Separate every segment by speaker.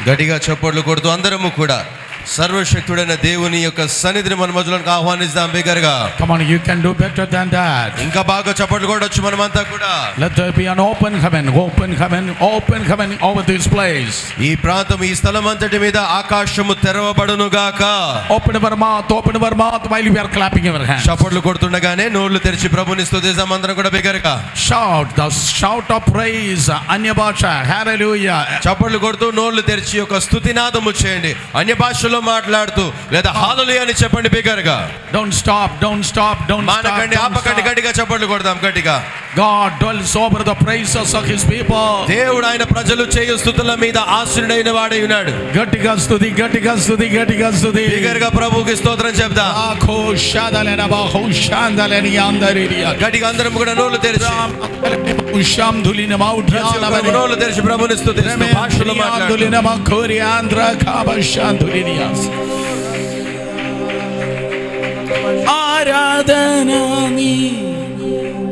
Speaker 1: గట్టిగా చప్పట్లు కొడుతూ అందరము కూడా సర్వశక్తుడైన దేవుని యొక్క సన్నిధిని మన మధ్యలోకి ఆహ్వానిస్తాం బిగ్గరగా.
Speaker 2: Come on, you can do better than that.
Speaker 1: ఇంకా బాగా చప్పట్లు కొట్టొచ్చు మనమంతా కూడా.
Speaker 2: Let there be an open heaven over this place.
Speaker 1: ఈ ప్రాంతం ఈ స్థలం అంతటి మీద ఆకాశము తెరవబడును గాక.
Speaker 2: Open our mouth while we are clapping our hands.
Speaker 1: చప్పట్లు కొడుతుండగానే నోళ్ళు తెరిచి ప్రభుని స్తుతిద్దాం అందరం కూడా బిగ్గరగా.
Speaker 2: Shout the shout of praise, అన్య భాష, hallelujah.
Speaker 1: చప్పట్లు కొడుతూ నోళ్ళు తెరిచి ఒక స్తుతినాదము చేయండి. అన్య భాషలో మాట్లాడుతూ లేదా హల్లెలూయా అని చెప్పండి బిగ్గరగా.
Speaker 2: Don't stop.
Speaker 1: మానకండి, ఆపకండి, గట్టిగా చప్పట్లు కొడదాం గట్టిగా.
Speaker 2: God dwells over the praises of his people.
Speaker 1: దేవుడు ఆయన ప్రజలు చేయు స్తుతుల మీద ఆశ్రయుడైన వాడై ఉన్నాడు.
Speaker 2: గట్టిగా స్తుతి
Speaker 1: బిగ్గరగా ప్రభువుకి స్తోత్రం చెప్దాం. గట్టిగా అందరం కూడా నోళ్ళు తెరిచి నోళ్ళు తెరిచి ప్రభుని స్తుతిస్తూ భాషలో మాట్లాడు.
Speaker 2: ఆరాధన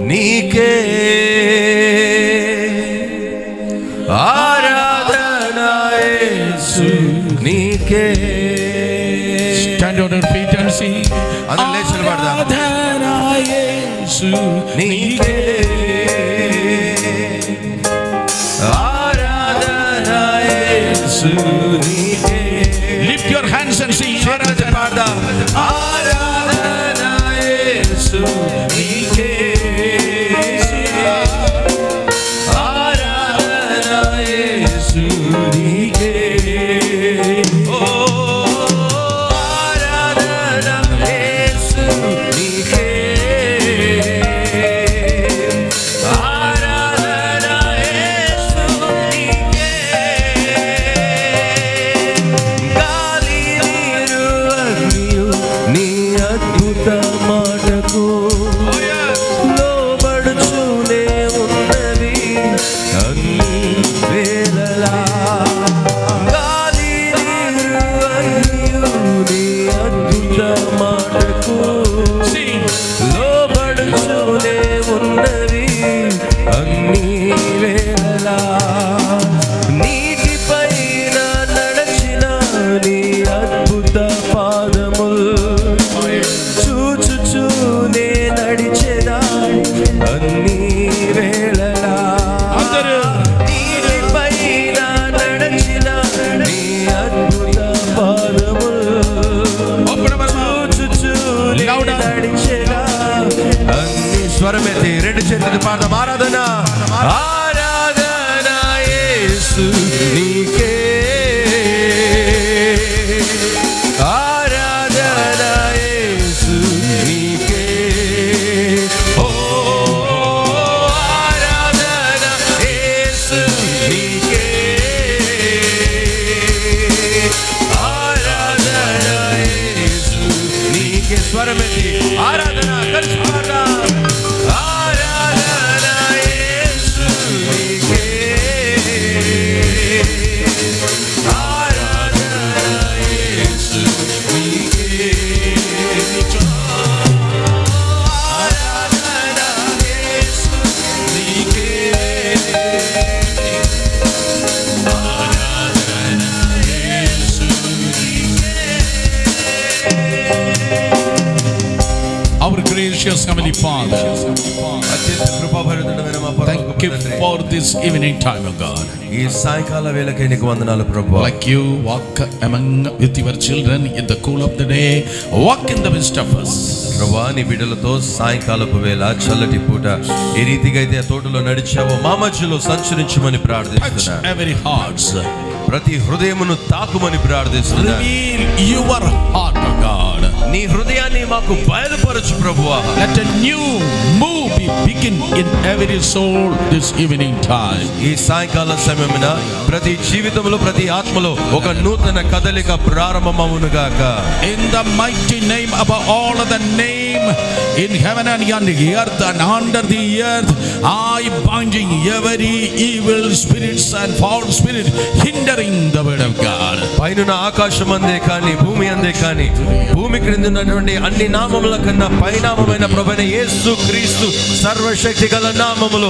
Speaker 1: నీకే ఆరాధన యేసు నీకే.
Speaker 2: Stand on your feet and sing.
Speaker 1: అందరూ లేచి నిలబడదాం.
Speaker 2: ఆరాధన యేసు
Speaker 1: నీకే ఆరాధన యేసు నీకే.
Speaker 2: Lift your hands and sing.
Speaker 1: ఆరాధన యేసు నీకే ఆరాధన యేసు నీకే. ఓ ఆరాధన యేసు నీకే ఆరాధన యేసు నీకే. గాలి నీరు అగ్నియు నీ అద్భుత మాటకు లోబడుచునే ఉన్నవి అన్ని వేళలా. గాలి నీరు అగ్నియు నీ అద్భుత మాటకు లోబడుచునే ఉన్నవి అన్ని వేళలా. నీటిపైన నడచిన నీ అద్భుత పాదములు చూచుచూనే నడిచెదా అన్ని వేళలా. నీటిపైన నడచిన నీ అద్భుత పాదములు చూచుచూనే నడిచెదా అన్ని. స్వరమెత్తి రెండు చేతులు పాడదాం. ఆరాధన ఆరాధన యేసు నీకే ఆరాధన యేసు నీకే. ఓ ఆరాధన యేసు నీకే ఆరాధన యేసు నీకే. స్వరమెత్తి ఆరాధన కలిసి పాడదాం. ఆరాధన యేసు నీకే ఆరాధన యేసు నీకే ఆరాధన యేసు నీకే ఆరాధన యేసు నీకే.
Speaker 2: Our gracious Heavenly Father,
Speaker 1: అత్యంత కృపాభరితుడైన మా
Speaker 2: thank
Speaker 1: పరలోకపు
Speaker 2: you
Speaker 1: తండ్రి,
Speaker 2: for this evening time, O God.
Speaker 1: ఈ సాయంకాల వేళకై నీకు వందనాలు ప్రభువా.
Speaker 2: Like you walk among with your children in the cool of the day, walk in the midst of us.
Speaker 1: ప్రభువా, నీ బిడ్డలతో సాయంకాలపు వేళ చల్లటి పూట ఈ రీతిగా అయితే తోటలో నడిచావో మా మధ్యలో సంచరించమని
Speaker 2: Touch
Speaker 1: ప్రార్థిస్తున్నా.
Speaker 2: every heart.
Speaker 1: ప్రతి హృదయమును తాకుమని ప్రార్థిస్తున్నా.
Speaker 2: Reveal your heart, O God.
Speaker 1: నీ హృదయాన్ని మాకు బయలుపరచు ప్రభువా.
Speaker 2: Let a new move be begin in every soul this evening time.
Speaker 1: ఈ సాయంకాల సమయమున ప్రతి జీవితంలో ప్రతి ఆత్మలో ఒక నూతన కదలిక ప్రారంభమవును గాక.
Speaker 2: In the mighty name above all other name in heaven and on the earth and under the earth, I binding every evil spirits and false spirit hindering the word of God.
Speaker 1: పై పైన ఆకాశం అందే కానీ భూమి అందే కానీ భూమి క్రింద ఉన్నటువంటి అన్ని నామముల కన్నా పైనామమైన ప్రభువైన యేసు క్రీస్తు సర్వశక్తి గల నామములో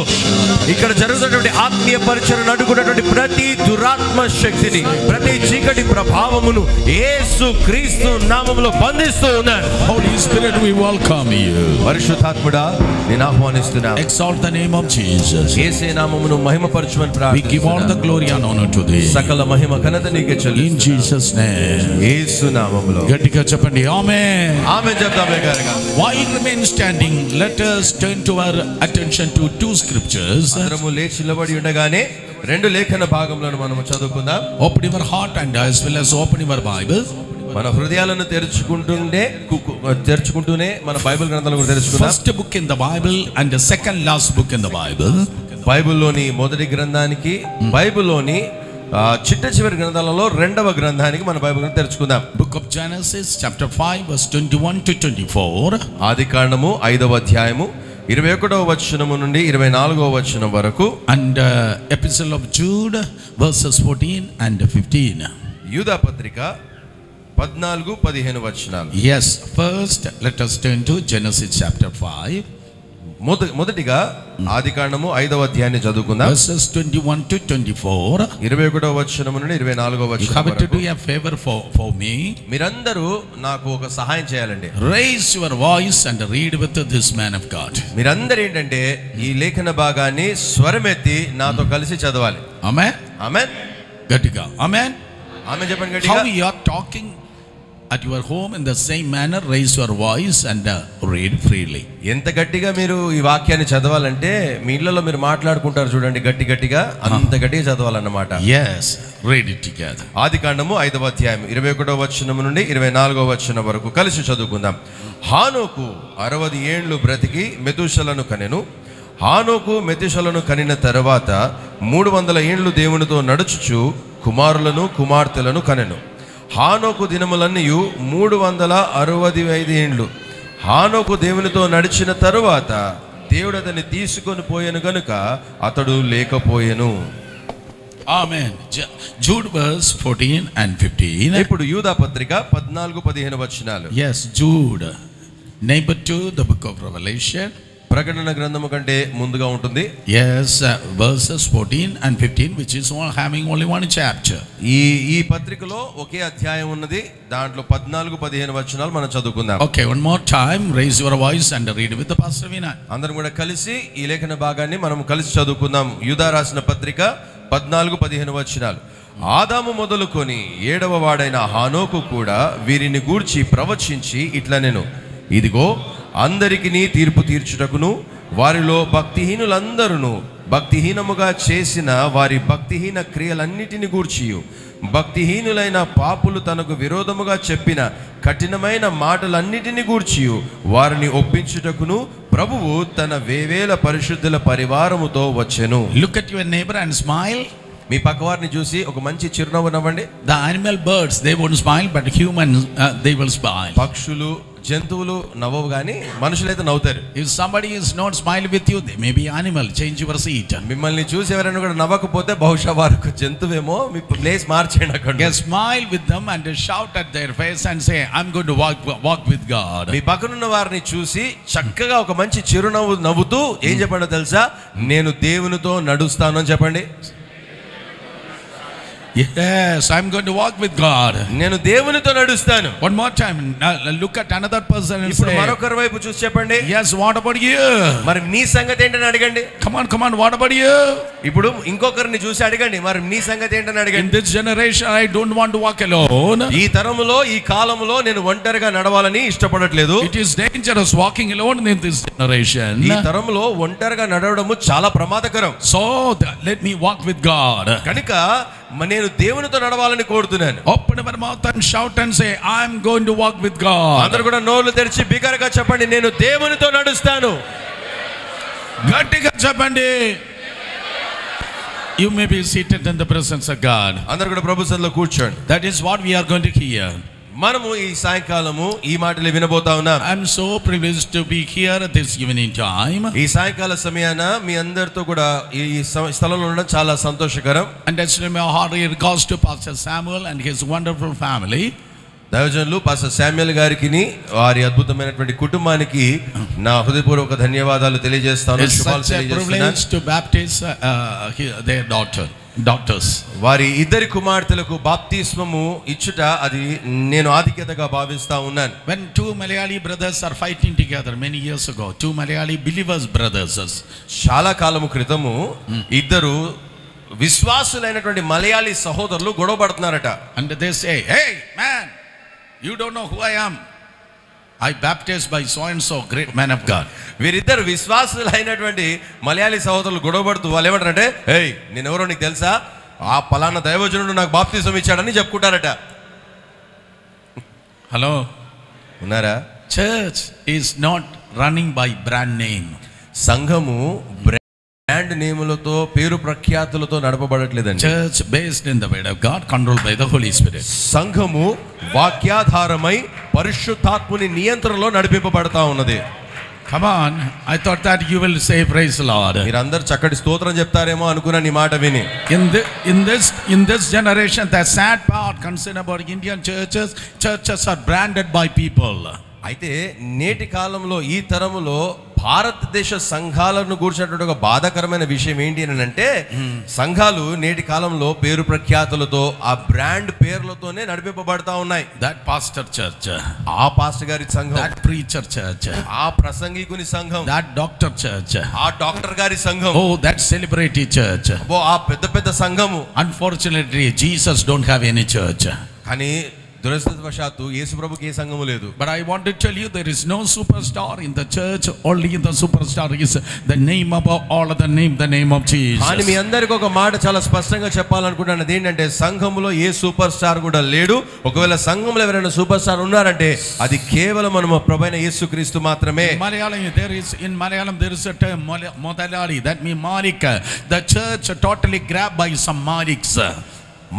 Speaker 1: ఇక్కడ జరుగుతున్నటువంటి ఆత్మీయ పరిచయం అడుగుతున్నటువంటి ప్రతి దురాత్మ శక్తిని, ప్రతి చీకటి ప్రభావమును యేసు క్రీస్తు నామములో బంధిస్తూ ఉన్నాను.
Speaker 2: Holy Spirit, we welcome you.
Speaker 1: పరిశుద్ధాత్ముడా నేను ఆహ్వానిస్తున్నాను.
Speaker 2: Exalt the name of Jesus.
Speaker 1: యేసు నామమును మహిమపరచుమని
Speaker 2: We give all the glory and honor to thee.
Speaker 1: సకల మహిమ ఘనత నీకే చెల్లిస్తున్నాను.
Speaker 2: In Jesus name.
Speaker 1: యేసు నామములో
Speaker 2: గట్టిగా చెప్పండి ఆమేన్.
Speaker 1: ఆమేన్ చెప్తామే గారుగా.
Speaker 2: While remain standing, let us turn to our attention to two scriptures.
Speaker 1: అందరము లేచి నిలబడి ఉండగానే రెండు లేఖన భాగములను మనము చదువుకుందాం.
Speaker 2: Open your heart and as well as open your Bible.
Speaker 1: మన హృదయాలను తెరుచుకుంటూనే మన బైబిల్ గ్రంథాలను కూడా తెరుచుకుందాం.
Speaker 2: First book in the Bible and the second last book in the Bible.
Speaker 1: బైబిల్లోని మొదటి గ్రంథానికి, బైబిల్లోని చిట్ట చివరి గ్రంథాలలో రెండవ గ్రంథానికి మన Bible తెరుచుకుందాం.
Speaker 2: Book of Genesis chapter 5 verse 21 to 24.
Speaker 1: ఆదికాండము 5వ అధ్యాయము 21వ వచనము నుండి 24వ వచనం వరకు.
Speaker 2: And epistle of Jude verses 14 and 15.
Speaker 1: యూదా పత్రిక 14-15 వచనాలు.
Speaker 2: Yes, first let us turn to Genesis chapter 5.
Speaker 1: మొదటిగా ఆదికాండము 5వ అధ్యాయాన్ని చదువుకుందాం.
Speaker 2: Verses 21 to 24.
Speaker 1: 21వ వచనం నుండి 24వ వచనం
Speaker 2: You have to
Speaker 1: వరకు.
Speaker 2: do a favor for me.
Speaker 1: మీరందరూ నాకు ఒక సహాయం చేయాలండి.
Speaker 2: Raise your voice and read with this man of God.
Speaker 1: మీరందరూ ఏంటంటే ఈ లేఖన భాగాన్ని స్వరమెత్తి నాతో కలిసి చదవాలి.
Speaker 2: Amen.
Speaker 1: ఆమేన్.
Speaker 2: గట్టిగా amen.
Speaker 1: ఆమేన్ చెప్పండి
Speaker 2: How
Speaker 1: గట్టిగా.
Speaker 2: you are talking at your home in the same manner, raise your voice and read freely.
Speaker 1: ఎంత గట్టిగా మీరు ఈ వాక్యాన్ని చదవాలంటే మీ ఇళ్ళలో మీరు మాట్లాడుకుంటారు చూడండి, గట్టిగా అంత గట్టిగా చదవాలన్నమాట.
Speaker 2: Yes, read it together.
Speaker 1: ఆదికాండము 5వ అధ్యాయం 21వ వచనం నుండి 24వ వచనం వరకు కలిసి చదువుకుందాం. హానోకు 60 ఏండ్లు బ్రతికి మెతూషలను కనెను. హానోకు మెతూషలను కనిన తర్వాత 300 ఏండ్లు దేవునితో నడుచుచు కుమారులను కుమార్తెలను కనెను. హానోకు దినములన్నీయు 365 ఏండ్లు. హానోకు దేవునితో నడిచిన తరువాత దేవుడు అతన్ని తీసుకొని పోయెను గనుక అతడు లేకపోయెను.
Speaker 2: Amen. Jude verse 14 and 15.
Speaker 1: ఇప్పుడు యూదా పత్రిక 14-15 వచనాలు.
Speaker 2: Yes, Jude, neighbor to the book of Revelation.
Speaker 1: ప్రకటన గ్రంథము కంటే ముందుగా ఉంటుంది.
Speaker 2: Yes, verses 14 and 15, which is having only one chapter.
Speaker 1: ఈ పత్రికలో ఒకే అధ్యాయం ఉన్నది. దాంట్లో 14-15 వచనాలు మనం చదువుకుందాం.
Speaker 2: Okay, one more time, raise your voice and read with the Pastor Vina.
Speaker 1: అందరం కూడా కలిసి ఈ లేఖన భాగాన్ని మనం కలిసి చదువుకుందాం. యూదా రాసిన పత్రిక 14-15 వచనాలు. ఆదాము మొదలుకొని 7వ వాడైన హానోకు కూడా వీరిని గూర్చి ప్రవచించి ఇట్లనెను, ఇదిగో అందరికి తీర్పు తీర్చుటకును వారిలో భక్తిహీనులందరూ భక్తిహీనముగా చేసిన వారి భక్తిహీన క్రియలన్నిటిని గూర్చియు భక్తిహీనులైన పాపులు తనకు విరోధముగా చెప్పిన కఠినమైన మాటలన్నిటిని గూర్చియు వారిని ఒప్పించుటకును ప్రభువు తన వేవేల పరిశుద్ధుల పరివారముతో వచ్చెను.
Speaker 2: Look at your neighbor and smile.
Speaker 1: మీ పక్కవారిని చూసి ఒక మంచి చిరునవ్వు నవ్వండి.
Speaker 2: The animal birds, they won't smile, but humans, they will smile.
Speaker 1: పక్షులు జంతువులు నవ్వవు కానీ మనుషులైతే నవ్వుతారు.
Speaker 2: If somebody is not smile with you, they may be animal. Change your seat.
Speaker 1: మిమ్మల్ని చూసి ఎవరైనా కూడా నవ్వకపోతే బహుశా వారికి జంతువేమో. మీ ప్లేస్ మార్చేయండి అక్కడ.
Speaker 2: Smile with them and shout at their face and say, I'm going to walk with God.
Speaker 1: మీ పక్కనున్న వారిని చూసి చక్కగా ఒక మంచి చిరునవ్వు నవ్వుతూ ఏం చెప్పండి తెలుసా, నేను దేవునితో నడుస్తాను అని చెప్పండి.
Speaker 2: Yes, I'm going to walk with God.
Speaker 1: నేను దేవునితో నడుస్తాను.
Speaker 2: One more time, look at another person and
Speaker 1: ఇప్పుడు
Speaker 2: say,
Speaker 1: మరొకరి వైపు చూసి చెప్పండి,
Speaker 2: yes, what about you?
Speaker 1: మరి నీ సంగతి ఏంటని అడగండి.
Speaker 2: Come on, what about you?
Speaker 1: ఇప్పుడు ఇంకొకరిని చూసి అడగండి, మరి నీ సంగతి ఏంటని
Speaker 2: In
Speaker 1: అడగండి.
Speaker 2: this generation, I don't want to walk alone.
Speaker 1: ఈ తరములో ఈ కాలములో నేను ఒంటరిగా నడవాలని ఇష్టపడట్లేదు.
Speaker 2: It is dangerous walking alone in this generation.
Speaker 1: ఈ తరములో ఒంటరిగా నడవడము చాలా ప్రమాదకరం.
Speaker 2: So let me walk with God.
Speaker 1: కనుక నేను దేవునితో నడవాలని కోరుతున్నాను.
Speaker 2: Open your mouth and shout and say, I'm going to walk with God.
Speaker 1: అందరూ కూడా నోళ్ళు తెరిచి బిగ్గరగా చెప్పండి, నేను దేవునితో నడుస్తాను.
Speaker 2: గట్టిగా చెప్పండి. You may be seated in the presence of God.
Speaker 1: అందరూ కూడా ప్రభు సన్నిధిలో కూర్చోండి.
Speaker 2: That is what we are going to hear.
Speaker 1: మనము ఈ సాయంకాలము ఈ మాటలు వినబోతా ఉన్నాం.
Speaker 2: I'm so privileged to be here at this evening time.
Speaker 1: ఈ సాయంకాల సమయాన మీ అందరితో కూడా ఈ స్థలంలో ఉండడం చాలా సంతోషకరం.
Speaker 2: And that's my heart regards to Pastor Samuel and his wonderful family.
Speaker 1: దైవజనులు పాస్టర్ శామ్యూయల్ గారికి వారి అద్భుతమైనటువంటి కుటుంబానికి నా హృదయపూర్వక ధన్యవాదాలు తెలియజేస్తాను.
Speaker 2: It's
Speaker 1: శుభాలు
Speaker 2: such a
Speaker 1: తెలియజేస్తున్నాను.
Speaker 2: privilege to baptize their daughters.
Speaker 1: వారి ఇద్దరి కుమార్తెలకు బాప్తిస్మము ఇచ్చుట అది నేను ఆధిక్యతగా భావిస్తా ఉన్నాను.
Speaker 2: When two Malayali brothers are fighting together many years ago, two Malayali believers brothers.
Speaker 1: చాలా కాలము క్రితము ఇద్దరు విశ్వాసులైనటువంటి మలయాళీ సహోదరులు గొడవ పడుతున్నారట.
Speaker 2: And they say, "Hey man, you don't know who I am. I baptized by so and so great man of God."
Speaker 1: వీరిద్దరు విశ్వాసులైనటువంటి మలయాళీ సహోదరులు గొడవ పడుతూ వాళ్ళు ఏమంటారంటే, "ఏయ్ నేనెవరో నీకు తెలుసా? ఆ పలానా దైవజనుడు నాకు బాప్తిజం ఇచ్చాడని చెప్పుకుంటారట."
Speaker 2: Hello.
Speaker 1: ఉన్నారా?
Speaker 2: Church is not running by brand name.
Speaker 1: సంఘము బ్రాండ్ నేములతో పేరు ప్రఖ్యాతులతో నడపబడట్లేదండి.
Speaker 2: Church based in the word of God, controlled by the Holy Spirit.
Speaker 1: సంఘము వాక్యాధారమై పరిశుద్ధాత్ముని నియంత్రణలో నడిపింపబడతా ఉన్నది.
Speaker 2: Come on, I thought that you will say praise the Lord.
Speaker 1: మీరందరూ చక్కటి స్తోత్రం చెప్తారేమో అనుకున్నాను ఈ మాట విని.
Speaker 2: In this generation, the sad part concerned about Indian churches are branded by people.
Speaker 1: అయితే నేటి కాలంలో ఈ తరములో భారతదేశ సంఘాలను గురించినటువంటి ఒక బాధాకరమైన విషయం ఏంటి అని అంటే, సంఘాలు నేటి కాలంలో పేరు ప్రఖ్యాతులతో ఆ బ్రాండ్ పేర్లతోనే నడిపింపబడతా ఉన్నాయి.
Speaker 2: That pastor church,
Speaker 1: ఆ పాస్టర్ గారి సంఘం,
Speaker 2: that preacher church,
Speaker 1: ఆ ప్రసంగికుని సంఘం,
Speaker 2: that doctor church,
Speaker 1: ఆ డాక్టర్ గారి సంఘం,
Speaker 2: oh that celebrity church.
Speaker 1: ఆ పెద్ద పెద్ద సంఘము.
Speaker 2: Unfortunately, Jesus don't have any church.
Speaker 1: కానీ దురదృష్టవశాత్తు యేసు ప్రభుకి ఏ సంఘము లేదు.
Speaker 2: But I want to tell you, there is no superstar in the church. Only the superstar is the name above all other name, the name of Jesus.
Speaker 1: కానీ మీ అందరికి ఒక మాట చాలా స్పష్టంగా చెప్పాలనుకుంటున్నాను. అదేంటంటే సంఘములో ఏ సూపర్ స్టార్ కూడా లేడు. ఒకవేళ సంఘంలో ఎవరైనా సూపర్ స్టార్ ఉన్నారంటే అది కేవలం మన ప్రభువైన యేసుక్రీస్తు మాత్రమే.
Speaker 2: In Malayalam there is a term Modalali, that means Malik. The church totally grabbed by some Maliks.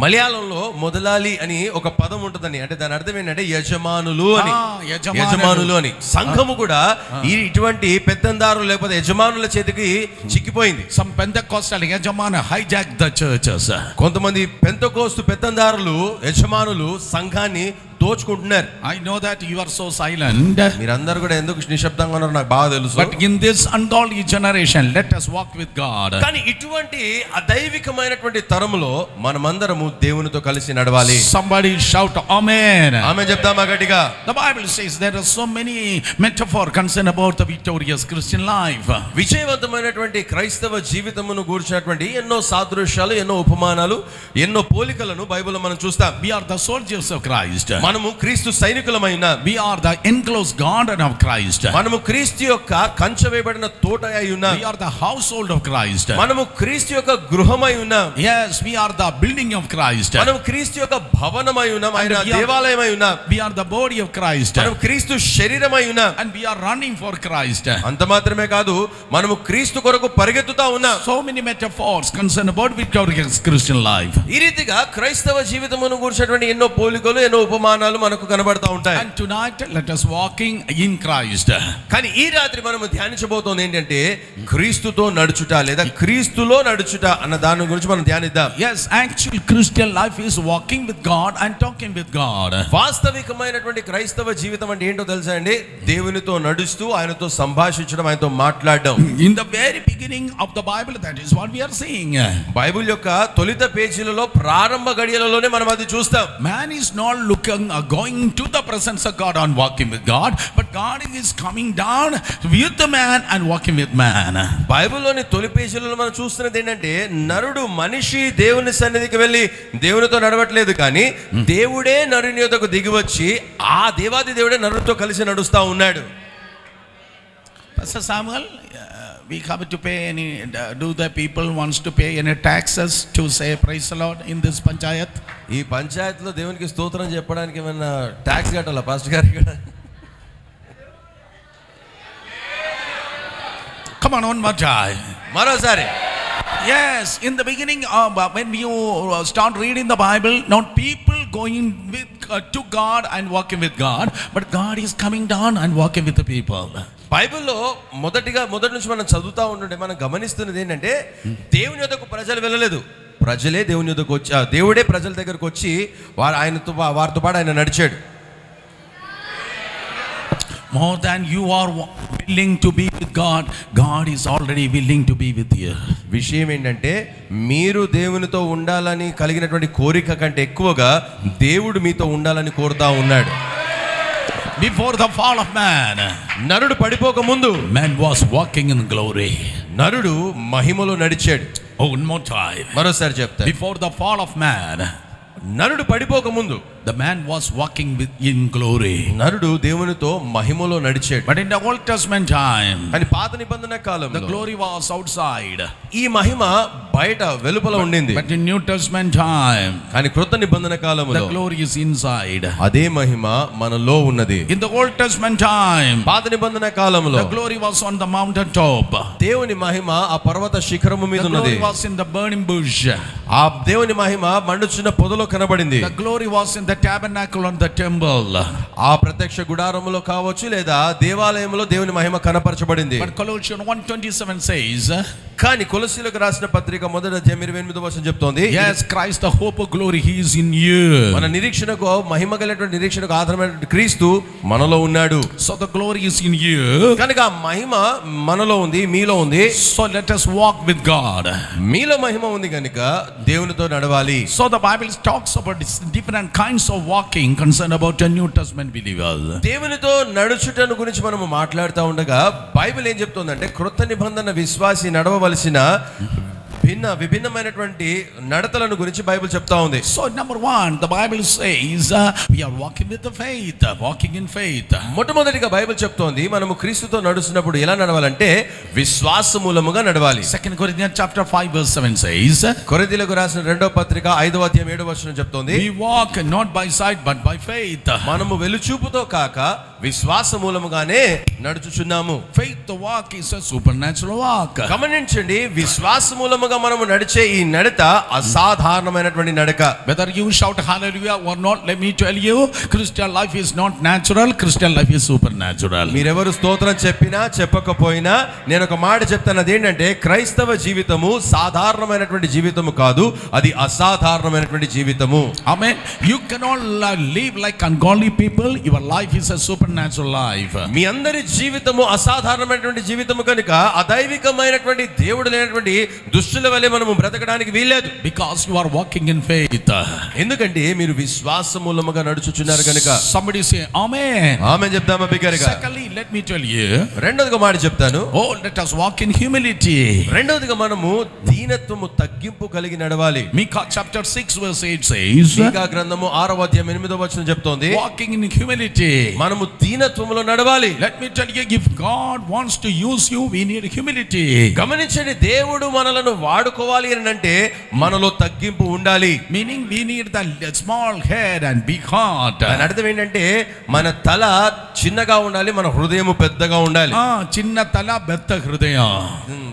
Speaker 1: మలయాళంలో మొదలాలి అని ఒక పదం ఉంటుందని, అంటే దాని అర్థం ఏంటంటే యజమానులు అని. యజమానులు అని సంఘము కూడా ఇటువంటి పెత్తందారులు లేకపోతే యజమానుల చేతికి చిక్కిపోయింది.
Speaker 2: Some Pentecostal యజమాను hijacked the churches.
Speaker 1: కొంతమంది పెంతెకోస్తు పెత్తందారులు యజమానులు సంఘాన్ని దోచుకుంటున్నారు.
Speaker 2: I know that you are so silent.
Speaker 1: మీరందరూ కూడా ఎందుకు నిశ్శబ్దంగా ఉన్నారో నాకు బాగా తెలుసు.
Speaker 2: But in this ungodly generation, let us walk with God.
Speaker 1: కానీ ఇటువంటి అదైవికమైనటువంటి తరములో మనమందరము దేవునితో కలిసి నడవాలి.
Speaker 2: Somebody shout amen.
Speaker 1: ఆమేన్ చెప్తామా గట్టిగా?
Speaker 2: The Bible says there are so many metaphor concerned about the victorious Christian life.
Speaker 1: విజయవంతమైనటువంటి క్రైస్తవ జీవితమును గురించినటువంటి ఎన్నో సాదృశ్యాలు, ఎన్నో ఉపమానాలు, ఎన్నో పోలికలను బైబిల్లో మనం చూస్తాం.
Speaker 2: We are the soldiers of Christ.
Speaker 1: మనము క్రీస్తు సైనికులమైన,
Speaker 2: we are the enclosed garden of Christ.
Speaker 1: మనము క్రీస్తు యొక్క కంచె వేయబడిన తోట అయి ఉన్నాం.
Speaker 2: we are the household of Christ.
Speaker 1: మనము క్రీస్తు యొక్క గృహమై ఉన్నాం.
Speaker 2: yes, we are the building of Christ.
Speaker 1: మనము క్రీస్తు యొక్క భవనమై ఉన్నాం, ఆయన దేవాలయమై ఉన్నాం.
Speaker 2: we are the body of Christ.
Speaker 1: మనము క్రీస్తు శరీరమై ఉన్నాం.
Speaker 2: and we are running for Christ.
Speaker 1: అంత మాత్రమే కాదు, మనము క్రీస్తు కొరకు పరిగెత్తుతా ఉన్నాం.
Speaker 2: so many metaphors concerned about victorious Christian life.
Speaker 1: ఈ రీతిగా క్రైస్తవ జీవితమును గురించినటువంటి ఎన్నో పోలికలు, ఎన్నో ఉపమానాలు మనకు కనబడతా ఉంటాయి.
Speaker 2: and tonight let us walking in Christ.
Speaker 1: కానీ ఈ రాత్రి మనము ధ్యానించబోతోంది ఏంటంటే క్రీస్తుతో నడుచుట లేదా క్రీస్తులో నడుచుట అన్న దాని గురించి మనం ధ్యానిద్దాం.
Speaker 2: yes, actual Christian life is walking with God and talking with God.
Speaker 1: వాస్తవికమైనటువంటి క్రైస్తవ జీవితం అంటే ఏంటో తెలుసా అండి? దేవునితో నడుస్తూ ఆయనతో సంభాషించడం, ఆయనతో మాట్లాడడం.
Speaker 2: in the very beginning of the Bible, that is what we are seeing.
Speaker 1: Bible యొక్క తొలిత పేజీలలో ప్రారంభ గడియలలోనే మనం అది చూస్తాం.
Speaker 2: man is not going to the presence of God and walking with God, but God is coming down with the man and walking with man.
Speaker 1: బైబిల్లోని తొలి పేజీలలో మనం చూస్తున్నది ఏంటంటే నరుడు మనిషి దేవుని సన్నిధికి వెళ్ళి దేవునితో నడవట్లేదు, కానీ దేవుడే నరుని యొద్దకు దిగి వచ్చి ఆ దేవాది దేవుడే నరుడితో కలిసి నడుస్తా ఉన్నాడు.
Speaker 2: Pastor Samuel, we have to pay any, do the people wants to pay any taxes to say praise the Lord in this panchayat?
Speaker 1: ఈ పంచాయతీలో దేవునికి స్తోత్రం చెప్పడానికి ఏమైనా ట్యాక్స్ కట్టాలా పాస్టర్ గారికి?
Speaker 2: Come on, one more time.
Speaker 1: మరోసారి.
Speaker 2: Yes, in the beginning when you start reading the Bible, not people going with to God and walking with God, but God is coming down and walking with the people.
Speaker 1: బైబిల్లో మొదటి నుంచి మనం చదువుతా ఉంటుంటే మనం గమనిస్తున్నది ఏంటంటే దేవుని యొద్దకు ప్రజలు వెళ్ళలేదు, ప్రజలే దేవుని యొద్దకు వచ్చి, దేవుడే ప్రజల దగ్గరకు వచ్చి వారితో పాటు ఆయన నడిచాడు.
Speaker 2: More than you are willing to be with God, God is already willing to be with you.
Speaker 1: విషయం ఏంటంటే మీరు దేవునితో ఉండాలని కలిగినటువంటి కోరిక కంటే ఎక్కువగా దేవుడు మీతో ఉండాలని కోరుతా ఉన్నాడు.
Speaker 2: Before the fall of man,
Speaker 1: నరుడు పడిపోక ముందు
Speaker 2: man was walking in glory.
Speaker 1: నరుడు మహిమలో నడిచాడు.
Speaker 2: Oh, one more time.
Speaker 1: మరోసారి చెప్తా.
Speaker 2: Before the fall of man,
Speaker 1: నరుడు పడిపోక ముందు
Speaker 2: the man was walking in glory.
Speaker 1: నరుడు దేవునితో మహిమలో నడిచాడు.
Speaker 2: But in the Old Testament time,
Speaker 1: కానీ పాత నిబంధన కాలంలో
Speaker 2: the glory was outside.
Speaker 1: ఈ మహిమ బయట వెలుపల ఉండింది.
Speaker 2: But in New Testament time,
Speaker 1: కానీ క్రొత్త నిబంధన
Speaker 2: the
Speaker 1: కాలంలో
Speaker 2: glory is inside.
Speaker 1: అదే మహిమ మనలో ఉన్నది.
Speaker 2: In the Old Testament time,
Speaker 1: పాత నిబంధన కాలంలో
Speaker 2: the glory was on the mountain top.
Speaker 1: దేవుని మహిమ ఆ పర్వత శిఖరము మీద
Speaker 2: The
Speaker 1: ఉన్నది.
Speaker 2: glory was in the burning bush.
Speaker 1: ఆ దేవుని మహిమ మండుచున్న పొదలో కనబడింది.
Speaker 2: The glory was in the tabernacle on the temple.
Speaker 1: ఆ ప్రత్యక్ష గుడారములో కావచ్చు లేదా దేవాలయంలో దేవుని మహిమ కనపరచబడింది.
Speaker 2: But Colossians 1:27 says,
Speaker 1: కానీ కొలస్సీయులకు రాసిన పత్రిక 1:28 చెప్తోంది,
Speaker 2: yes, Christ the hope of glory, he is in you.
Speaker 1: మన నిరీక్షణకు మహిమ కలిగినటువంటి నిరీక్షణకు ఆధారమైనటువంటి క్రీస్తు మనలో ఉన్నాడు.
Speaker 2: So the glory is in you.
Speaker 1: కనుక ఆ మహిమ మనలో ఉంది, మీలో ఉంది.
Speaker 2: So let us walk with God.
Speaker 1: మీలో మహిమ ఉంది కనుక దేవునితో నడవాలి.
Speaker 2: So the Bible talks about different kinds of walking concerned about a New Testament believer.
Speaker 1: దేవునితో నడుచుటను గురించి మనము మాట్లాడుతూ ఉండగా బైబిల్ ఏం చెప్తుందంటే క్రొత్త నిబంధన విశ్వాసి నడవవలసిన విభిన్నమైనటువంటి నడతలను గురించి బైబిల్ చెప్తా ఉంది.
Speaker 2: So number one, the Bible says we are walking with the faith, walking in faith.
Speaker 1: మొట్టమొదటిగా బైబిల్ చెప్తోంది మనము క్రీస్తుతో నడుస్తున్నప్పుడు ఎలా నడవాలంటే విశ్వాస మూలముగా నడవాలి.
Speaker 2: 2 Corinthians chapter 5 verse 7 says,
Speaker 1: కొరింథీయులకు రాసిన 2వ పత్రిక 5వ అధ్యాయం 7వ వచనం చెప్తోంది,
Speaker 2: we walk not by sight but by faith.
Speaker 1: మనము వెలుచూపుతో కాక విశ్వాస మూలముగానే నడుచుచున్నాము.
Speaker 2: Faith to walk is a supernatural walk.
Speaker 1: గమనించండి, విశ్వాస మూలముగా మనము నడిచే ఈ నడత అసాధారణమైనటువంటి నడక.
Speaker 2: Whether you shout hallelujah or not, let me tell you, Christian life is not natural, Christian life is supernatural.
Speaker 1: మీరెవరు స్తోత్రం చెప్పినా చెప్పకపోయినా నేను ఒక మాట చెప్తాను, అదేంటంటే క్రైస్తవ జీవితము సాధారణమైనటువంటి జీవితము కాదు, అది అసాధారణమైనటువంటి జీవితము.
Speaker 2: Amen. You cannot live like ungodly people. Your life is a supernatural life.
Speaker 1: మీ అందరి జీవితము అసాధారణమైనటువంటి జీవితము కనుక అదైవికమైనటువంటి దేవుడు లేనటువంటి దుష్టుల వలె మనము బ్రతకడానికి వీల్లేదు.
Speaker 2: Because you are walking in faith.
Speaker 1: ఎందుకంటే మీరు విశ్వాస మూలముగా నడుచుచున్నారు కనుక.
Speaker 2: Somebody say amen.
Speaker 1: ఆమేన్ చెప్దామా బిగ్గరగా?
Speaker 2: Secondly, let me tell you,
Speaker 1: రెండోదిగా మాట చెప్తాను,
Speaker 2: oh, let us walk in humility.
Speaker 1: రెండోదిగా మనము దీనత్వము తగ్గింపు కలిగి నడవాలి.
Speaker 2: Micah chapter 6 verse 8 says,
Speaker 1: మీకా గ్రంథము 6వ అధ్యాయం 8వ వచనం చెప్తోంది,
Speaker 2: walking in humility.
Speaker 1: మనము దీనత్వములో నడవాలి.
Speaker 2: Let me tell you, if God wants to use you, we need humility.
Speaker 1: గమనించండి, దేవుడు మనలను వాడుకోవాలి అని అంటే మనలో తగ్గింపు ఉండాలి.
Speaker 2: Meaning we need the small head and big heart.
Speaker 1: దాని అర్థం ఏంటంటే మన తల చిన్నగా ఉండాలి, మన హృదయం పెద్దగా ఉండాలి.
Speaker 2: చిన్న తల పెద్ద హృదయం.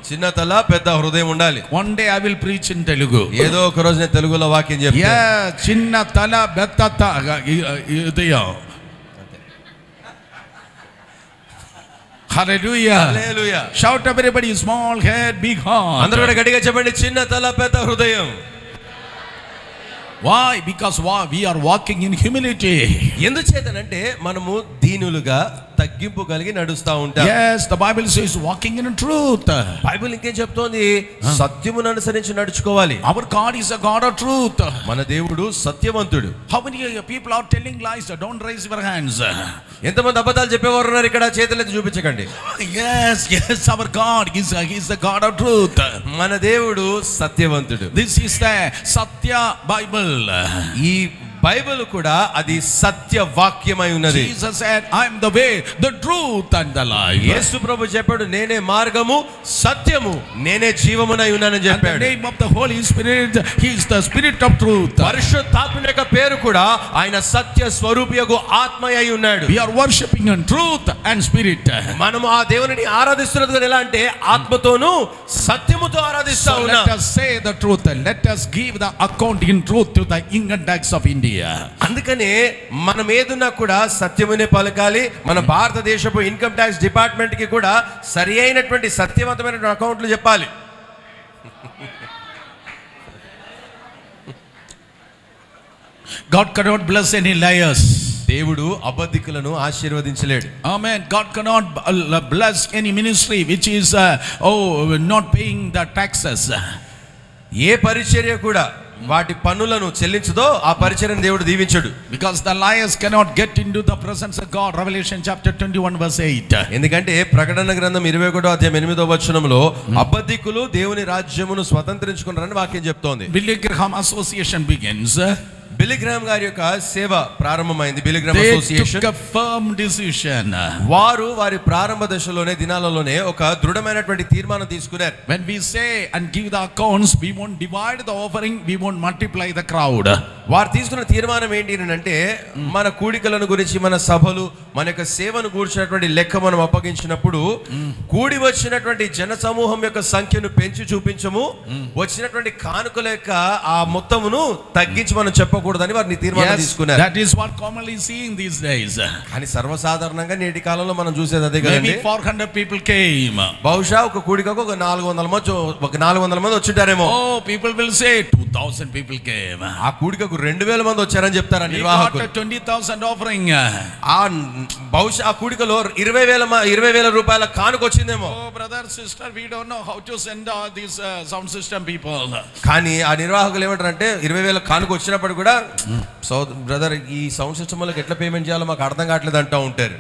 Speaker 1: చిన్న తల పెద్ద హృదయం ఉండాలి.
Speaker 2: One day I will preach in Telugu.
Speaker 1: ఏదో ఒక రోజు నేను తెలుగులో వాక్యం చెప్తాను.
Speaker 2: Yeah, చిన్న తల పెద్ద హృదయం. Hallelujah.
Speaker 1: Hallelujah.
Speaker 2: Shout everybody, small head, big heart.
Speaker 1: అందరూ కూడా గట్టిగా చెప్పండి, చిన్న తల పెద్ద హృదయం.
Speaker 2: Why? Because we are walking in humility.
Speaker 1: ఎందుచేతనంటే మనము దీనులుగా తగ్గింపు కలిగి నడుస్తూ ఉంటాం.
Speaker 2: Yes, the Bible says walking in truth.
Speaker 1: Bible ఇంకేం చెప్తోంది? సత్యమును అనుసరించి నడుచుకోవాలి.
Speaker 2: Our God is a God of truth.
Speaker 1: మన దేవుడు సత్యవంతుడు.
Speaker 2: How many people are telling lies? Don't raise your hands.
Speaker 1: ఎంతమంది అబద్ధాలు చెప్పేవారు ఉన్నారు ఇక్కడ? చేతులెత్తి చూపించకండి.
Speaker 2: Yes, our God is a God of truth.
Speaker 1: మన దేవుడు సత్యవంతుడు.
Speaker 2: This is the Satya Bible.
Speaker 1: ఈ బైబిల్ కూడా అది సత్య వాక్యమై ఉన్నది.
Speaker 2: Jesus said, I am the way, the truth and the life.
Speaker 1: యేసు ప్రభు చెప్పాడు, నేనే మార్గము సత్యము నేనే జీవమునై ఉన్నానని చెప్పాడు.
Speaker 2: And the name of the Holy Spirit, he is the Spirit of truth.
Speaker 1: పరిశుద్ధాత్మ యొక్క పేరు కూడా ఆయన సత్య స్వరూపియగు ఆత్మయై ఉన్నాడు.
Speaker 2: We are worshiping in truth and spirit.
Speaker 1: మనము ఆ దేవునిని ఆరాధిస్తున్నది ఎలా అంటే ఆత్మతోను సత్యముతో ఆరాధిస్తా ఉన్నాం.
Speaker 2: Let us say the truth and let us give the account in truth to the income tax of India. India.
Speaker 1: అందుకనే మనం ఏదున్నా కూడా సత్యమునే పలకాలి. మన భారతదేశపు ఇన్కమ్ ట్యాక్స్ డిపార్ట్మెంట్ కి కూడా సరి అయినటువంటి సత్యవంతమైన అకౌంట్లు చెప్పాలి.
Speaker 2: God cannot bless any liars.
Speaker 1: దేవుడు అబద్ధికులను ఆశీర్వదించలేడు.
Speaker 2: Amen. God cannot bless any ministry which is not paying the taxes.
Speaker 1: ఏ పరిచర్య కూడా వాటి పన్నులను చెల్లించదో ఆ పరిచర్యను దేవుడు దీవించడు.
Speaker 2: Because the liars cannot get into the presence of God. Revelation chapter 21 verse 8.
Speaker 1: ఎందుకంటే ప్రకటన గ్రంథం 21వ అధ్యాయం 8వ వచనంలో అబద్ధికులు దేవుని రాజ్యమును స్వతంత్రించుకున్నారని వాక్యం చెప్తోంది.
Speaker 2: Billy Graham Association begins.
Speaker 1: Billy Graham గారి యొక్క సేవ ప్రారంభమైంది. బిల్లీ గ్రాహం association
Speaker 2: took a firm decision.
Speaker 1: వారు వారి ప్రారంభ దశలోనే దినాలలోనే ఒక దృఢమైనటువంటి తీర్మానం తీసుకున్నారు.
Speaker 2: When we say and give the accounts, we won't divide the offering, we won't multiply the crowd.
Speaker 1: వారు తీసుకున్న తీర్మానం ఏంటి అంటే మన కూడికలను గురించి, మన సభలు, మన యొక్క సేవను కూర్చున్నటువంటి లెక్క మనం అప్పగించినప్పుడు కూడి వచ్చినటువంటి జన సమూహం యొక్క సంఖ్యను పెంచి చూపించము, వచ్చినటువంటి కానుకల యొక్క ఆ మొత్తమును తగ్గించి మనం చెప్పకూడదని వారిని తీర్మానం తీసుకున్నారు.
Speaker 2: That is what commonly seen these days.
Speaker 1: కానీ సర్వసాధారణంగా నేటి కాలంలో మనం చూసేది అదే కదండి.
Speaker 2: Maybe 400 people came.
Speaker 1: బహుశా ఒక కూడికకు ఒక 400 మంది వచ్చుంటారేమో.
Speaker 2: Oh, people will say 2000 people came.
Speaker 1: ఆ కూడికకు 2000 మంది వచ్చారని చెప్తారా నిర్వాహకులు.
Speaker 2: 20,000 offering.
Speaker 1: ఆ బహుశా ఆ కూడికలో 20,000 రూపాయల కానుక వచ్చిందేమో.
Speaker 2: Oh, brother, sister, we don't know how to send these sound system people.
Speaker 1: కానీ ఆ నిర్వాహకులు ఏమంటారంటే 20,000 కానుక వచ్చినప్పుడు కూడా బ్రదర్ ఈ సౌండ్ సిస్టమ్ వాళ్ళకి ఎట్లా పేమెంట్ చేయాలో మాకు అర్థం కావట్లేదు అంటూ ఉంటారు.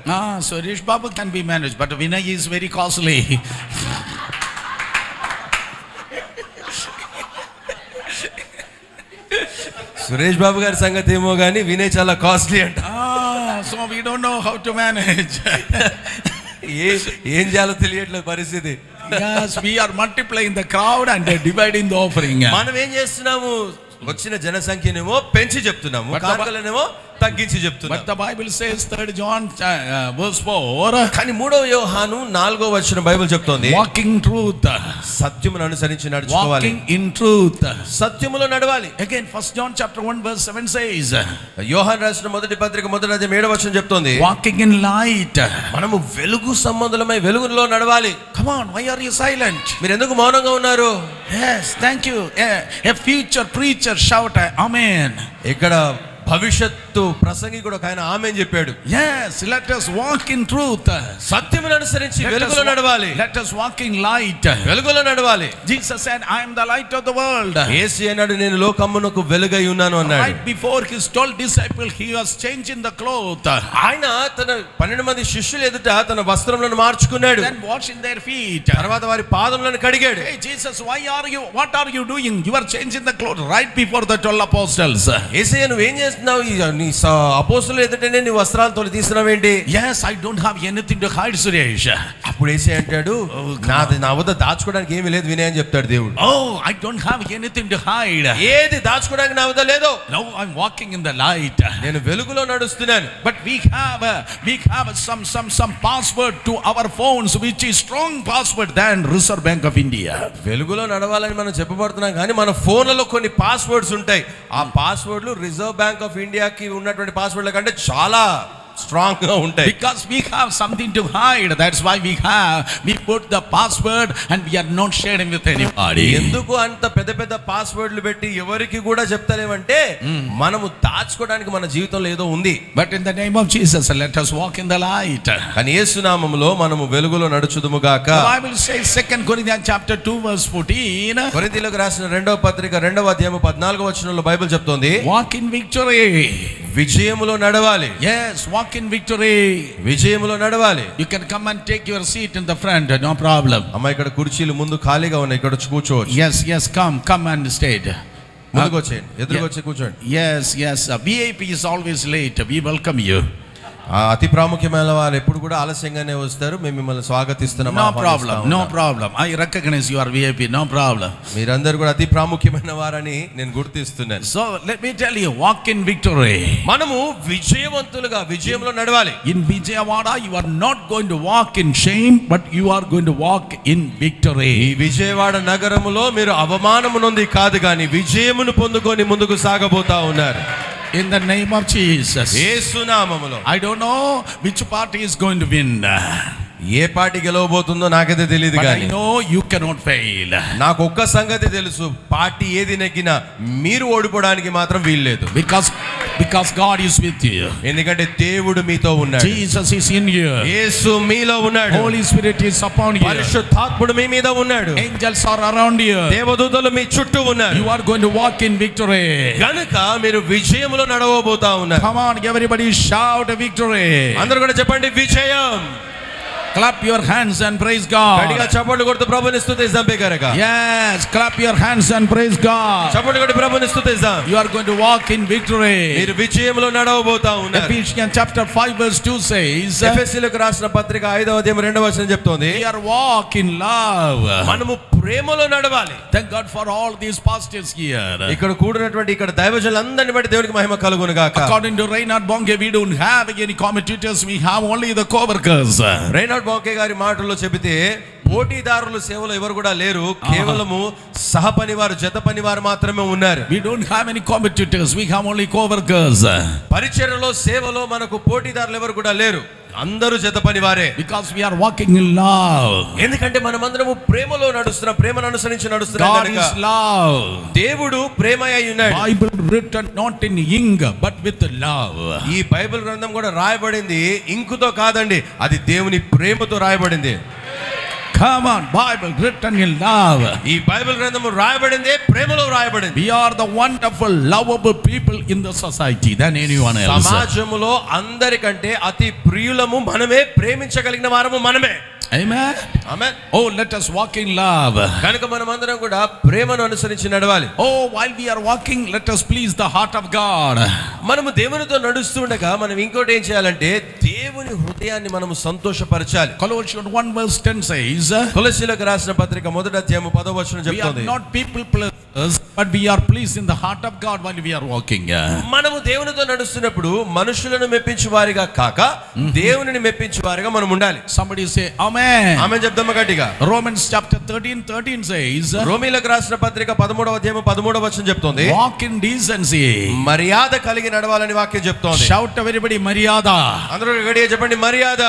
Speaker 2: Suresh Babu can be managed, but Vinay is very costly.
Speaker 1: Suresh Babu గారి సంగతి ఏమో కానీ వినయ్ చాలా కాస్ట్లీ అంట.
Speaker 2: So we don't know how to manage.
Speaker 1: ఏం చేయాలో తెలియట్లేదు పరిస్థితి.
Speaker 2: Yes, we are multiplying the crowd and dividing the offering.
Speaker 1: మనం ఏం చేస్తున్నాము, వచ్చిన జనసంఖ్యనేమో పెంచి చెప్తున్నాము, కానుకలనేమో తగ్గించి చెప్తున్నాము.
Speaker 2: But the Bible says 3rd John verse 4.
Speaker 1: కానీ 3వ యోహాను 4వ వచనం బైబిల్ చెప్తోంది
Speaker 2: walking truth.
Speaker 1: సత్యమును అనుసరించి నడుచుకోవాలి.
Speaker 2: Walking in truth.
Speaker 1: సత్యములో నడవాలి.
Speaker 2: Again 1 John chapter 1 verse 7 says.
Speaker 1: యోహాను రాసిన మొదటి పత్రిక 1వ అధ్యాయం 7వ వచనం చెప్తోంది
Speaker 2: walking in light.
Speaker 1: మనము వెలుగు సంబంధులమై వెలుగులో నడవాలి.
Speaker 2: Come on, why are you silent?
Speaker 1: మీరు ఎందుకు మౌనంగా ఉన్నారు?
Speaker 2: Yes, thank you. A future preacher shout amen.
Speaker 1: ఇక్కడ భవిష్యత్తు ప్రసంగికుడు ఒక ఆయన ఆమేన్ చెప్పాడు.
Speaker 2: Yes, let us walk in truth.
Speaker 1: సత్యమును అనుసరించి వెలుగులో నడవాలి.
Speaker 2: Let us walk in light.
Speaker 1: వెలుగులో నడవాలి.
Speaker 2: Jesus said, I am the light of the world.
Speaker 1: యేసు అన్నాడు నేను లోకమునకు వెలుగై ఉన్నాను అన్నాడు.
Speaker 2: Right before his 12 disciples he was changing the cloth.
Speaker 1: ఆయన తన 12 మంది శిష్యుల ఎదుట తన వస్త్రములను మార్చుకున్నాడు.
Speaker 2: Then washing their feet.
Speaker 1: తర్వాత వారి పాదములను కడిగాడు.
Speaker 2: Hey Jesus, what are you doing? You are changing the cloth right before the 12 apostles.
Speaker 1: యేసయ్య నువ్వు ఏం చేస్తున్నావు? నీ అపోస్తలుల ఎదుటనే నీ వస్త్రాలు తొలి తీస్తున్నావేంటి?
Speaker 2: Yes, I don't have anything to hide, Suresh.
Speaker 1: అప్పుడు యేసయ్య అంటాడు నా వద్ద దాచుకోవడానికి ఏమీ లేదు వినయ్ అని చెప్తాడు దేవుడు.
Speaker 2: Oh, I don't have anything to hide.
Speaker 1: ఏది దాచుకోవడానికి నా వద్ద లేదు.
Speaker 2: Now I'm walking in the light.
Speaker 1: నేను వెలుగులో నడుస్తున్నాను.
Speaker 2: But we have some password to our phones which is strong password than Reserve Bank of India.
Speaker 1: వెలుగులో నడవాలని మనం చెప్పబడుతున్నాం కానీ మన ఫోన్లలో కొన్ని పాస్వర్డ్స్ ఉంటాయి. ఆ పాస్వర్డ్లు రిజర్వ్ బ్యాంక్ ఆఫ్ ఇండియాకి ఉన్నటువంటి పాస్వర్డ్ల కంటే చాలా స్ట్రాంగ్ గా ఉంటాయి.
Speaker 2: Because we have something to hide, that's why we put the password and we are not sharing with anybody.
Speaker 1: ఎందుకు అంత పెద్ద పాస్వర్డ్లు పెట్టి ఎవరికి కూడా చెప్తలేమంటే మనము దాచుకోవడానికి మన జీవితంలో ఏదో ఉంది.
Speaker 2: But in the name of Jesus, let us walk in the light.
Speaker 1: కానీ యేసు నామములో మనము వెలుగులో నడుచుదుము గాక.
Speaker 2: The Bible says 2 Corinthians chapter 2 verse 14.
Speaker 1: కొరింథీయులకు రాసిన 2వ పత్రిక 2వ అధ్యాయం 14వ వచనంలో బైబిల్ చెప్తోంది
Speaker 2: walk in victory.
Speaker 1: విజయములో నడవాలి.
Speaker 2: Yes, walk in victory.
Speaker 1: విజయములో నడవాలి.
Speaker 2: You can come and take your seat in the front, no problem.
Speaker 1: అమ్మ ఇక్కడ కుర్చీలు ముందు ఖాళీగా ఉన్నాయి, ఇక్కడ వచ్చి కూర్చోవచ్చు.
Speaker 2: Yes, come and stay.
Speaker 1: ముందుకు వచ్చేయండి, ఎదురుగా వచ్చి కూర్చోండి.
Speaker 2: Yes, VIP is always late. We welcome you.
Speaker 1: అతి ప్రాముఖ్యమైన వారు ఎప్పుడు కూడా ఆలస్యంగానే వస్తారు. మేము మిమ్మల్ని స్వాగతిస్తున్నాం.
Speaker 2: No problem. I recognize you are VIP. No problem.
Speaker 1: మీరందరూ కూడా అతి ప్రాముఖ్యమైన వారని నేను గుర్తిస్తున్నాను.
Speaker 2: So let me tell you, walk in victory.
Speaker 1: మనము విజయవంతులుగా విజయంలో నడవాలి.
Speaker 2: In Vijayawada you are not going to walk in shame, but you are going to walk in victory.
Speaker 1: ఈ విజయవాడ నగరములో మీరు అవమానము నొంది కాదు కానీ విజయమును పొందుకొని ముందుకు సాగబోతా ఉన్నారు.
Speaker 2: In the name of Jesus.
Speaker 1: యేసు నామములో.
Speaker 2: I don't know which party is going to win.
Speaker 1: ఏ పార్టీ గెలవబోతుందో నాకైతే తెలియదు
Speaker 2: But I
Speaker 1: కానీ
Speaker 2: know you cannot fail.
Speaker 1: నాకు ఒక్క సంగతి తెలుసు, పార్టీ ఏది నెగ్గినా మీరు ఓడిపోవడానికి మాత్రం వీల్లేదు.
Speaker 2: Because God is with you.
Speaker 1: ఎందుకంటే దేవుడు మీతో ఉన్నాడు.
Speaker 2: Jesus is in you.
Speaker 1: యేసు మీలో ఉన్నాడు.
Speaker 2: Holy Spirit is upon you.
Speaker 1: పరిశుద్ధాత్ముడు మీ మీద ఉన్నాడు.
Speaker 2: Angels are around you.
Speaker 1: దేవదూతలు మీ చుట్టూ ఉన్నారు.
Speaker 2: You are going to walk in victory.
Speaker 1: గనుక మీరు విజయములో నడవబోతా ఉన్నారు.
Speaker 2: Come on, everybody shout victory.
Speaker 1: అందరూ కూడా చెప్పండి విజయం.
Speaker 2: Clap your hands and praise God.
Speaker 1: గట్టిగా చప్పట్లు కొడుతూ ప్రభువుని స్తుతిద్దాం బిగ్గరగా.
Speaker 2: Yes, clap your hands and praise God.
Speaker 1: చప్పట్లు కొట్టి ప్రభువుని స్తుతిద్దాం.
Speaker 2: You are going to walk in victory.
Speaker 1: మీరు విజయములో నడవబోతా ఉన్నారు.
Speaker 2: Ephesians chapter 5 verse 2 says,
Speaker 1: ఎఫెసీయులకు రాసిన పత్రిక 5వ అధ్యాయం 2వ వచనం చెప్తోంది,
Speaker 2: we are walk in love.
Speaker 1: మనము ప్రేమలో నడవాలి.
Speaker 2: Thank God for all these pastors here.
Speaker 1: ఇక్కడ కూడినటువంటి ఇక్కడ దైవజనులందరిని బట్టి దేవునికి మహిమ కలుగును గాక.
Speaker 2: According to Reinhard Bonke, we don't have any competitors, we have only the co-workers.
Speaker 1: Reinhard Bonnke గారి మాటల్లో చెబితే పోటీదారులు సేవలో ఎవరు కూడా లేరు, కేవలము సహ పనివారు జత పనివారు మాత్రమే ఉన్నారు.
Speaker 2: We don't have any competitors, we have only co-workers.
Speaker 1: పరిచర్యలో సేవలో మనకు పోటీదారులు ఎవరు కూడా లేరు, అందరూ జత పనివారే.
Speaker 2: Because we are walking in love.
Speaker 1: ఎందుకంటే మనమందరము ప్రేమలో నడుస్తున్నాం, ప్రేమను అనుసరించి నడుస్తున్నాం.
Speaker 2: God is love.
Speaker 1: దేవుడు ప్రేమ అయి ఉన్నాడు.
Speaker 2: Bible written not in ink but with love.
Speaker 1: ఈ బైబిల్ గ్రంథం కూడా రాయబడింది ఇంకుతో కాదండి, అది దేవుని ప్రేమతో రాయబడింది.
Speaker 2: Come on, Bible written in love.
Speaker 1: ఈ బైబిల్ గ్రంథము రాయబడింది ప్రేమలో రాయబడింది.
Speaker 2: We are the wonderful lovable people in the society than anyone else.
Speaker 1: సమాజములో అందరికంటే అతి ప్రియులము మనమే, ప్రేమించగలిగిన వారము మనమే.
Speaker 2: Amen.
Speaker 1: Amen.
Speaker 2: Oh, let us walk in love.
Speaker 1: కనుక మనమందరం కూడా ప్రేమను అనుసరించి నడవాలి.
Speaker 2: Oh, while we are walking, let us please the heart of God.
Speaker 1: మనము దేవునితో నడుస్తుండగా మనం ఇంకోటి ఏం చేయాలంటే దేవుని హృదయాన్ని మనము సంతోషపరచాలి.
Speaker 2: Colossians 1 verse 10 says,
Speaker 1: కొలస్సీయులకు రాసిన పత్రిక 1వ అధ్యాయం 10వ వచనం
Speaker 2: we are
Speaker 1: చెప్తోంది,
Speaker 2: not people pleasers, but we are pleased in the heart of God while we are walking.
Speaker 1: మనము దేవునితో నడుస్తున్నప్పుడు మనుషులను మెప్పించు వారిగా కాక దేవునిని మెప్పించు వారిగా మనం ఉండాలి.
Speaker 2: Somebody say amen.
Speaker 1: ఆమేన్ చెప్దామా గట్టిగా.
Speaker 2: Romans chapter 13 says,
Speaker 1: రోమీయులకు రాసిన పత్రిక 13వ అధ్యాయం 13వ వచనం చెప్తోంది,
Speaker 2: walk in decency.
Speaker 1: మర్యాద కలిగి నడవాలని వాక్యం చెప్తోంది.
Speaker 2: Shout everybody Maryada.
Speaker 1: అందరూ గట్టిగా చెప్పండి మర్యాద.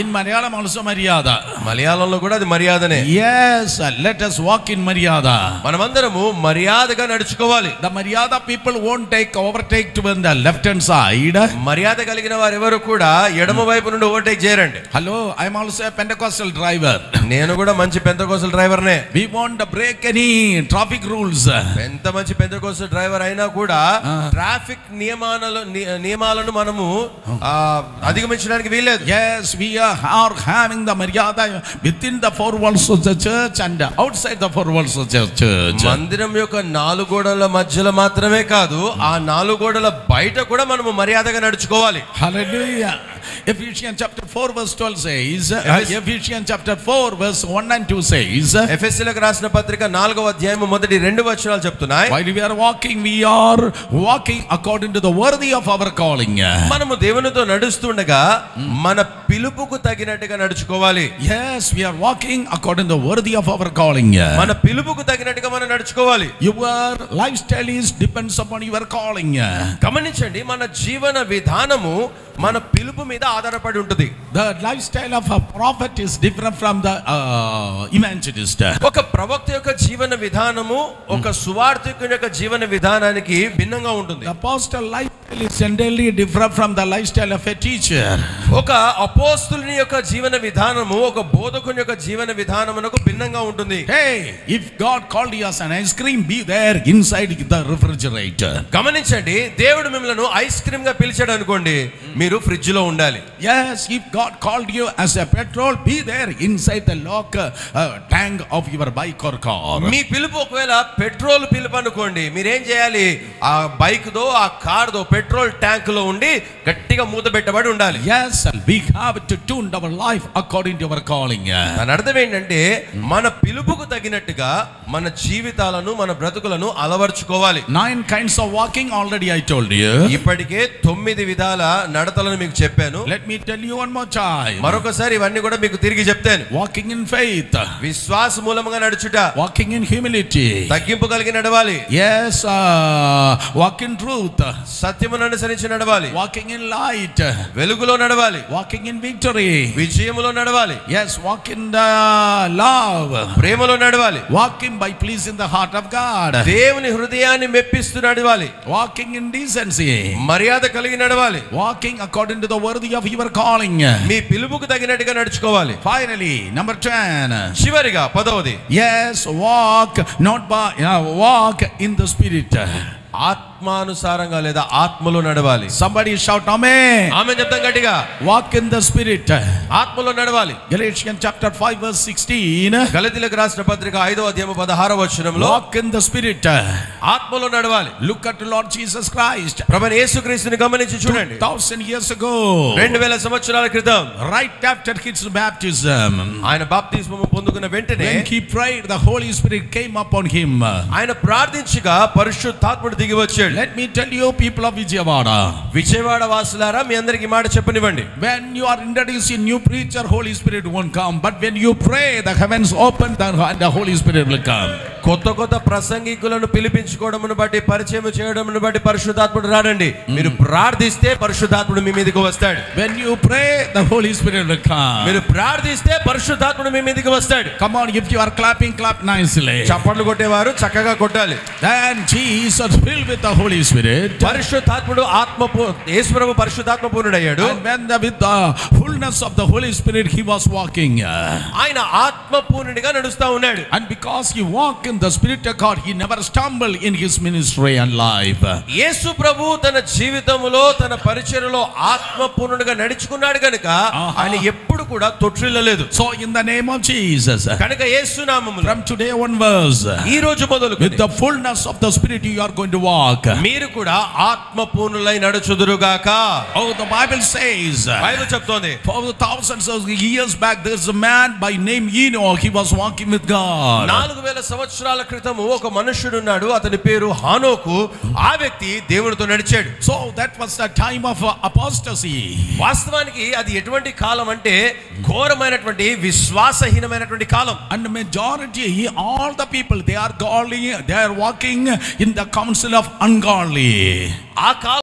Speaker 2: In Malayalam also Maryada.
Speaker 1: మలయాళంలో కూడా అది మర్యాదనే.
Speaker 2: Yes, let us walk in Maryada.
Speaker 1: మనమందరము మర్యాదగా నడుచుకోవాలి.
Speaker 2: The Maryada people won't overtake to the left hand side.
Speaker 1: మర్యాద కలిగిన వారు ఎవరు కూడా ఎడమ వైపు నుండి ఓవర్టేక్ చేయరండి.
Speaker 2: Hello, I am also a Pentecostal driver.
Speaker 1: నేను కూడా మంచి పెంతకోస్తల్ డ్రైవర్నే.
Speaker 2: We won't break any traffic rules.
Speaker 1: ఎంత మంచి పెంతకోస్తల్ డ్రైవర్ అయినా కూడా ట్రాఫిక్ నియమాలను మనము అధిగమించడానికి వీల్లేదు.
Speaker 2: Yes, we are having the Maryada within the four walls of the church and outside the four walls of the church.
Speaker 1: మందిరం యొక్క నాలుగు గోడల మధ్యలో మాత్రమే కాదు, ఆ నాలుగు గోడల బయట కూడా మనము మర్యాదగా నడుచుకోవాలి.
Speaker 2: Hallelujah. Ephesians chapter 4 verse 12 says, Ephesians chapter 4 verse 1 and 2 says,
Speaker 1: ఎఫెసీయులకు రాసిన పత్రిక 4వ అధ్యాయం మొదటి 2 వచనాలు చెప్తున్నాయి,
Speaker 2: while we are walking, we are walking according to the worthy of our calling.
Speaker 1: మనము దేవునితో నడుస్తుండగా మన పిలుపుకు తగినట్టుగా నడుచుకోవాలి.
Speaker 2: Yes, we are walking according to the worthy of our calling.
Speaker 1: మన పిలుపుకు తగినట్టుగా మనం నడుచుకోవాలి.
Speaker 2: Your lifestyle is depends upon your calling.
Speaker 1: గమనించండి, మన జీవన విధానము మన పిలుపు మీద ఆధారపడి ఉంటుంది.
Speaker 2: The lifestyle of a prophet is different from the evangelist.
Speaker 1: ఒక ప్రవక్త యొక్క జీవన విధానము ఒక సువార్తికుని యొక్క జీవన విధానానికి భిన్నంగా ఉంటుంది.
Speaker 2: The apostle lifestyle is generally different from the lifestyle of a teacher.
Speaker 1: ఒక అపోస్తులుని యొక్క జీవన విధానము ఒక బోధకుని యొక్క జీవన విధానమునకు భిన్నంగా ఉంటుంది.
Speaker 2: Hey, if God called you as an ice cream, be there inside the refrigerator.
Speaker 1: గమనించండి, దేవుడు మిమ్మల్ని ఐస్ క్రీమ్ గా పిలిచాడు అనుకోండి, మీరు ఫ్రిడ్జ్ లో ఉండాలి.
Speaker 2: Yes, if God called you as a petrol, be there inside the lock tank of your bike or car.
Speaker 1: మీ పిలుపు ఒకవేళ పెట్రోల్ పిలుపు అనుకోండి, మీరేం చేయాలి, ఆ బైక్ దో ఆ కార్ దో పెట్రోల్ ట్యాంక్ లో ఉండి గట్టిగా మూత పెట్టబడి ఉండాలి.
Speaker 2: Yes, and we have to tune our life according to our calling.
Speaker 1: దాని అర్థం ఏంటంటే మన పిలుపుకు తగినట్టుగా మన జీవితాలను మన బ్రతుకులను అలవర్చుకోవాలి.
Speaker 2: 9 kinds of walking already I told you.
Speaker 1: ఇప్పటికే 9 విధాల నడతలను మీకు చెప్పాను.
Speaker 2: Let me tell you one more time.
Speaker 1: మరొకసారి ఇవన్నీ కూడా మీకు తిరిగి చెప్తాను.
Speaker 2: Walking in faith,
Speaker 1: విశ్వాస మూలముగా నడుచుట,
Speaker 2: walking in humility,
Speaker 1: తగ్గింపు కలిగి నడవాలి.
Speaker 2: yes, walk in truth,
Speaker 1: సత్యమును అనుసరించి నడవాలి.
Speaker 2: walking in light,
Speaker 1: వెలుగులో నడవాలి.
Speaker 2: walking in victory,
Speaker 1: విజయములో నడవాలి.
Speaker 2: yes, walk in the love,
Speaker 1: ప్రేమలో నడవాలి.
Speaker 2: walking by pleasing the heart of God,
Speaker 1: దేవుని హృదయాన్ని మెప్పిస్తూ నడవాలి.
Speaker 2: walking in decency,
Speaker 1: మర్యాద కలిగి నడవాలి.
Speaker 2: walking according to the worthy of your calling.
Speaker 1: మీ పిలుపుకు తగినట్టుగా నడుచుకోవాలి.
Speaker 2: Finally, number 10,
Speaker 1: చివరిగా 10వది,
Speaker 2: yes, walk not by walk in the spirit.
Speaker 1: ఆత్మానుసారంగా లేదా ఆత్మలో నడవాలి.
Speaker 2: Somebody shout amen.
Speaker 1: ఆమేన్ చెప్తాం గట్టిగా.
Speaker 2: Walk in the spirit.
Speaker 1: ఆత్మలో నడవాలి.
Speaker 2: Galatians chapter 5 verse 16.
Speaker 1: గలతీయులకు రాసిన పత్రిక 5వ అధ్యాయం 16వ వచనంలో
Speaker 2: Walk in the spirit.
Speaker 1: ఆత్మలో నడవాలి.
Speaker 2: Look at the Lord Jesus Christ.
Speaker 1: ప్రభువైన యేసుక్రీస్తుని గమనించి చూడండి.
Speaker 2: 2000 years ago,
Speaker 1: 2000 సంవత్సరాల క్రితం,
Speaker 2: right after his baptism,
Speaker 1: ఆయన బాప్తిస్మము పొందుకున్న వెంటనే
Speaker 2: when he prayed, the Holy Spirit came upon him.
Speaker 1: ఆయన ప్రార్థించగా పరిశుద్ధాత్ముడు దిగి వచ్చాడు.
Speaker 2: Let me tell you, people of Vijayawada,
Speaker 1: Vijayawada వాసులారా, మీ అందరికి మాట చెప్పనివ్వండి.
Speaker 2: when you are introduced a new preacher, Holy Spirit won't come, but when you pray, the heavens open and the Holy Spirit will come.
Speaker 1: కొత్త ప్రసంగికులను పిలిపించుకోవడమును బట్టి, పరిచయం చేయడమును బట్టి పరిశుద్ధాత్ముడు రాడండి. మీరు ప్రార్థిస్తే పరిశుద్ధాత్ముడు మీ మీదకి వస్తాడు.
Speaker 2: When you pray, the Holy Spirit will come.
Speaker 1: మీరు ప్రార్థిస్తే పరిశుద్ధాత్ముడు మీ మీదకి వస్తాడు.
Speaker 2: Come on, if you are clapping, clap nicely.
Speaker 1: చప్పట్లు కొట్టేవారు చక్కగా కొట్టాలి.
Speaker 2: Then Jesus filled with the Holy Spirit.
Speaker 1: పరిశుద్ధాత్ముడు యేసుప్రభు పరిశుద్ధాత్మ పూర్ణుడయ్యాడు.
Speaker 2: And when with the fullness of the Holy Spirit he was walking.
Speaker 1: ఆయన ఆత్మ పూర్ణుడిగా నడుస్తా ఉన్నాడు.
Speaker 2: And because he walked in the Spirit of God, he never stumbled in his ministry and life.
Speaker 1: యేసు ప్రభు తన జీవితంలో తన పరిచర్యలో ఆత్మ పూర్ణుడిగా నడుచుకున్నాడు కనుక ఆయన ఎప్పుడు కూడా తొట్రిల్లలేదు.
Speaker 2: So in the name of Jesus,
Speaker 1: కనుక యేసు నామములో
Speaker 2: from today onwards,
Speaker 1: ఈ రోజు మొదలు
Speaker 2: with the fullness of the Spirit you are going to walk.
Speaker 1: మీరు కూడా ఆత్మ పూర్ణులై నడుచుదురుగాక.
Speaker 2: Oh, the Bible says,
Speaker 1: Bible చెప్తోంది,
Speaker 2: for thousands of years back there is a man by name Enoch. He was walking with God.
Speaker 1: 4000 సంవత్సరాల క్రితము ఒక మనుష్యుడు ఉన్నాడు, అతని పేరు హానోకు. ఆ వ్యక్తి దేవునితో నడిచాడు.
Speaker 2: So that was the time of apostasy.
Speaker 1: వాస్తవానికి అది ఎటువంటి కాలం అంటే ఘోరమైనటువంటి విశ్వాసహీనమైనటువంటి కాలం.
Speaker 2: And majority, all the people, they are godly, they are walking in the counsel of ungodly.
Speaker 1: ఆ కాలం